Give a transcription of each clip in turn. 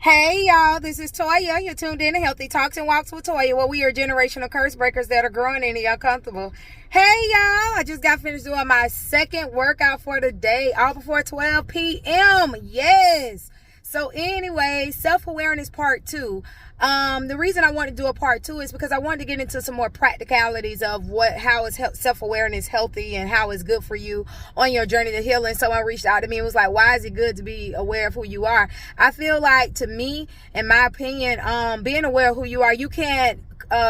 Hey y'all, this is Toya. You're tuned in to Healthy Talks and Walks with Toya, where we are generational curse breakers that are growing in the uncomfortable. Hey y'all, I just got finished doing my second workout for the day, all before 12 p.m. Yes. So anyway, self-awareness part 2. The reason I wanted to do a part 2 is because I wanted to get into some more practicalities of how is self-awareness healthy and how it's good for you on your journey to healing. Someone reached out to me and was like, why is it good to be aware of who you are? I feel like, to me, in my opinion, being aware of who you are, you can't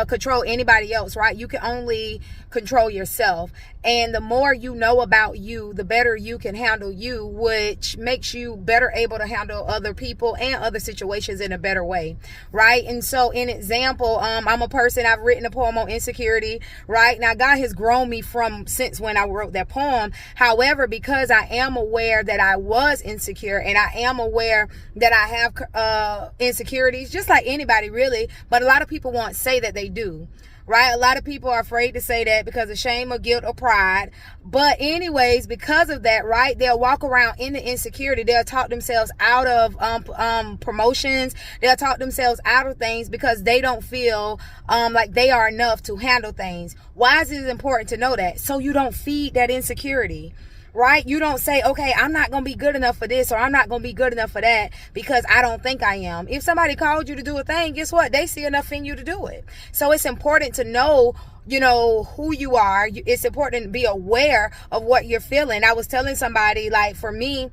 control anybody else, right? You can only control yourself. And the more you know about you, the better you can handle you, which makes you better able to handle other people and other situations in a better way, right? And so, in example, I'm a person, I've written a poem on insecurity, right? Now, God has grown me since when I wrote that poem. However, because I am aware that I was insecure, and I am aware that I have insecurities, just like anybody really, but a lot of people won't say that they do. Right? A lot of people are afraid to say that because of shame or guilt or pride. But anyways, because of that, right, they'll walk around in the insecurity. They'll talk themselves out of promotions. They'll talk themselves out of things because they don't feel like they are enough to handle things. Why is it important to know that? So you don't feed that insecurity. Right? You don't say, okay, I'm not going to be good enough for this, or I'm not going to be good enough for that because I don't think I am. If somebody called you to do a thing, guess what? They see enough in you to do it. So it's important to know, who you are. It's important to be aware of what you're feeling. I was telling somebody, like, for me,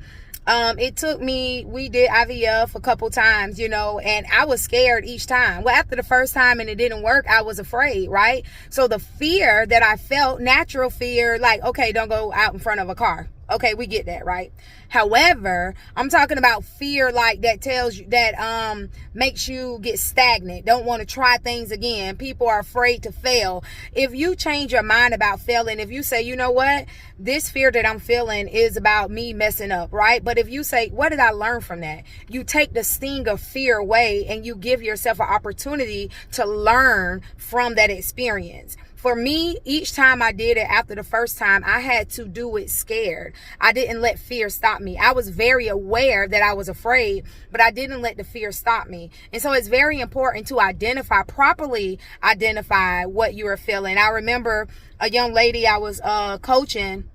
it took me, we did IVF a couple times, and I was scared each time. Well, after the first time and it didn't work, I was afraid, right? So the fear that I felt, natural fear, like, okay, don't go out in front of a car. Okay, we get that, right? However, I'm talking about fear like that tells you that makes you get stagnant, don't want to try things again. People are afraid to fail. If you change your mind about failing, if you say, you know what, this fear that I'm feeling is about me messing up, right? But if you say, what did I learn from that? You take the sting of fear away and you give yourself an opportunity to learn from that experience. For me, each time I did it after the first time, I had to do it scared. I didn't let fear stop me. I was very aware that I was afraid, but I didn't let the fear stop me. And so it's very important to properly identify what you are feeling. I remember a young lady I was coaching.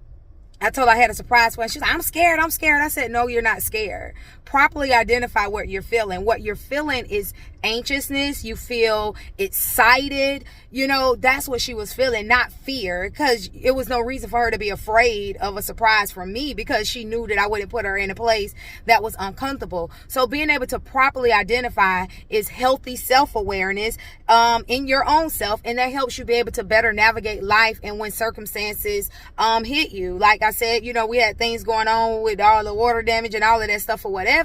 I told her I had a surprise for her. She's like, I'm scared. I said, no, you're not scared. Properly identify what you're feeling. What you're feeling is anxiousness. You feel excited. That's what she was feeling, not fear, because it was no reason for her to be afraid of a surprise from me because she knew that I wouldn't put her in a place that was uncomfortable. So being able to properly identify is healthy self-awareness in your own self, and that helps you be able to better navigate life and when circumstances hit you. Like I said, we had things going on with all the water damage and all of that stuff or whatever.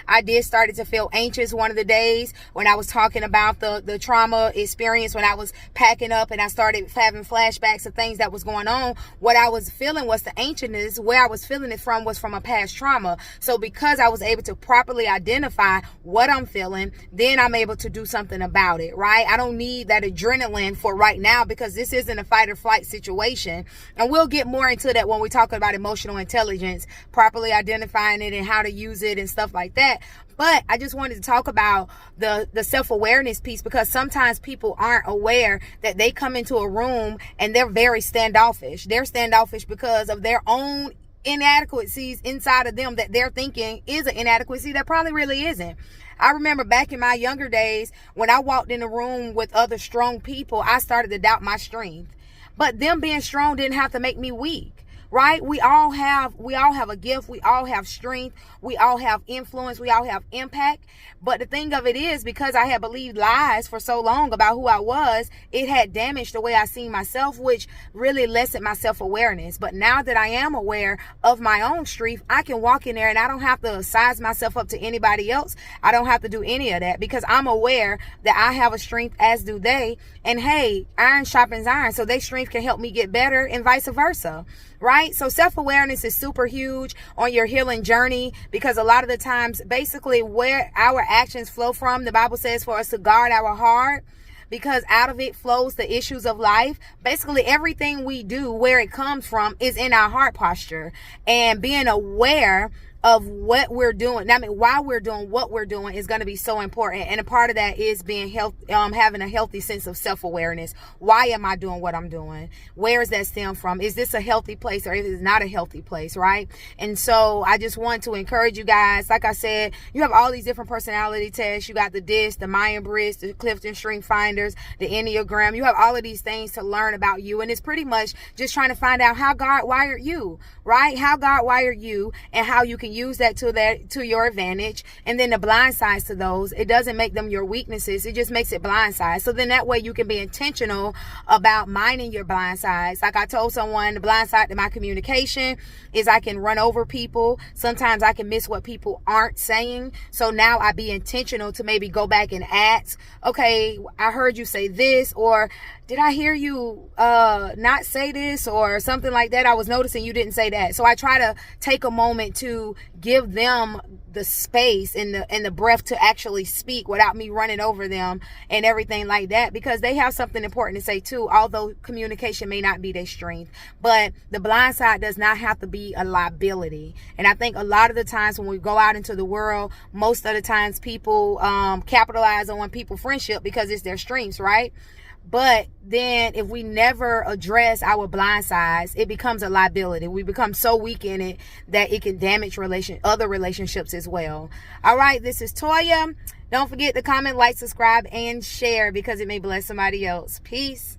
I did started to feel anxious one of the days when I was talking about the trauma experience when I was packing up and I started having flashbacks of things that was going on. What I was feeling was the anxiousness. Where I was feeling it from was from a past trauma. So because I was able to properly identify what I'm feeling, then I'm able to do something about it, right? I don't need that adrenaline for right now because this isn't a fight or flight situation. And we'll get more into that when we talk about emotional intelligence, properly identifying it and how to use it and stuff like that. But I just wanted to talk about the self-awareness piece because sometimes people aren't aware that they come into a room and they're very standoffish. They're standoffish because of their own inadequacies inside of them that they're thinking is an inadequacy that probably really isn't. I remember back in my younger days when I walked in a room with other strong people, I started to doubt my strength. But them being strong didn't have to make me weak. Right? We all have a gift. We all have strength. We all have influence. We all have impact. But the thing of it is, because I had believed lies for so long about who I was, it had damaged the way I seen myself, which really lessened my self-awareness. But now that I am aware of my own strength, I can walk in there and I don't have to size myself up to anybody else. I don't have to do any of that because I'm aware that I have a strength, as do they. And hey, iron sharpens iron. So their strength can help me get better and vice versa. Right? So self-awareness is super huge on your healing journey because a lot of the times, basically where our actions flow from, the Bible says for us to guard our heart because out of it flows the issues of life. Basically everything we do, where it comes from, is in our heart posture. And being aware of what we're doing. I mean, why we're doing what we're doing is going to be so important. And a part of that is being having a healthy sense of self-awareness. Why am I doing what I'm doing? Where is that stem from? Is this a healthy place or is it not a healthy place, right? And so I just want to encourage you guys. Like I said, you have all these different personality tests. You got the DISC, the Myers-Briggs, the Clifton Strength Finders, the Enneagram. You have all of these things to learn about you. And it's pretty much just trying to find out how God wired you, right? How God wired you and how you can use that to your advantage. And then the blind sides to those, it doesn't make them your weaknesses. It just makes it blind sides. So then that way you can be intentional about mining your blind sides. Like I told someone, the blind side to my communication is I can run over people. Sometimes I can miss what people aren't saying. So now I be intentional to maybe go back and ask, okay, I heard you say this, or did I hear you not say this, or something like that? I was noticing you didn't say that. So I try to take a moment to give them the space and the breath to actually speak without me running over them and everything like that, because they have something important to say too, although communication may not be their strength. But the blind side does not have to be a liability. And I think a lot of the times when we go out into the world, most of the times people capitalize on people's friendship because it's their strengths, right? But then if we never address our blind sides, it becomes a liability. We become so weak in it that it can damage other relationships as well. All right, this is Toya. Don't forget to comment, like, subscribe, and share because it may bless somebody else. Peace.